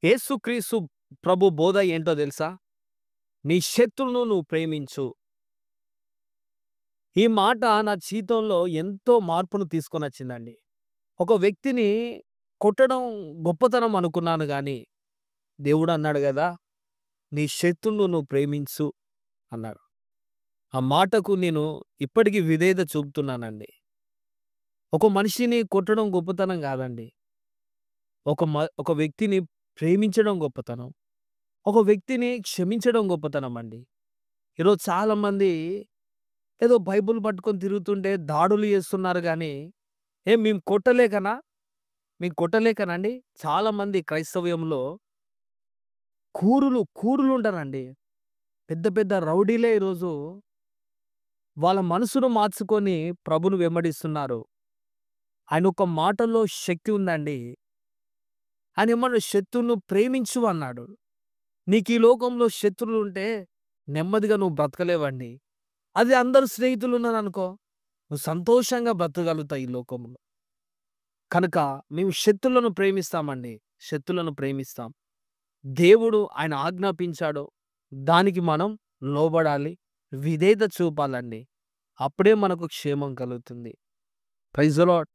యేసుక్రీస్తు ప్రభు బోధ ఏంటో తెలుసా? నీ శత్రువును నువ్వు ప్రేమించు. ఈ మాట నా జీవితంలో ఎంతో మార్పును తీసుకొనొచ్చిందండి. ఒక వ్యక్తిని కొట్టడం గొప్పతనం అనుకున్నాను గానీ, దేవుడన్నాడు గదా! నీ శత్రువును నువ్వు ప్రేమించు అన్నాడు. ఆ మాటకు నేను ఇప్పటికి విధేయత చూపుతున్నానండి. ఒక మనిషిని కొట్టడం గొప్పతనం గాదండి. ఒక వ్యక్తిని ప్రేమించడం గొప్పతనం. ఒక వ్యక్తిని క్షమించడం గొప్పతనం అండి. ఈరోజు చాలామంది ఏదో బైబుల్ పట్టుకొని తిరుగుతుంటే దాడులు చేస్తున్నారు గానీ, మేము కొట్టలేకనా? మేము కొట్టలేకనండి? చాలామంది క్రైస్తవ్యంలో కూరులుంటారండి. పెద్ద పెద్ద రౌడీలే ఈరోజు వాళ్ళ మనసును మార్చుకొని ప్రభుని వెంబడిస్తున్నారు. ఆయన ఒక్క మాటలో శక్తి ఉందండి. ఆయనేమన్నాడు, "శత్రువును ప్రేమించు" అన్నాడు. నీకు ఈ లోకంలో శత్రువులుంటే నెమ్మదిగా నువ్వు బ్రతకలేవండి. అదే అందరు స్నేహితులున్నారనుకో, నువ్వు సంతోషంగా బ్రతకగలుగుతావు ఈ లోకంలో. కనుక మేము శత్రువులను ప్రేమిస్తామండి. శత్రువులను ప్రేమిస్తాం. దేవుడు ఆయన ఆజ్ఞాపించాడు. దానికి మనం లోబడాలి. విధేయత చూపాలండి. అప్పుడే మనకు క్షేమం కలుగుతుంది. Praise the lord.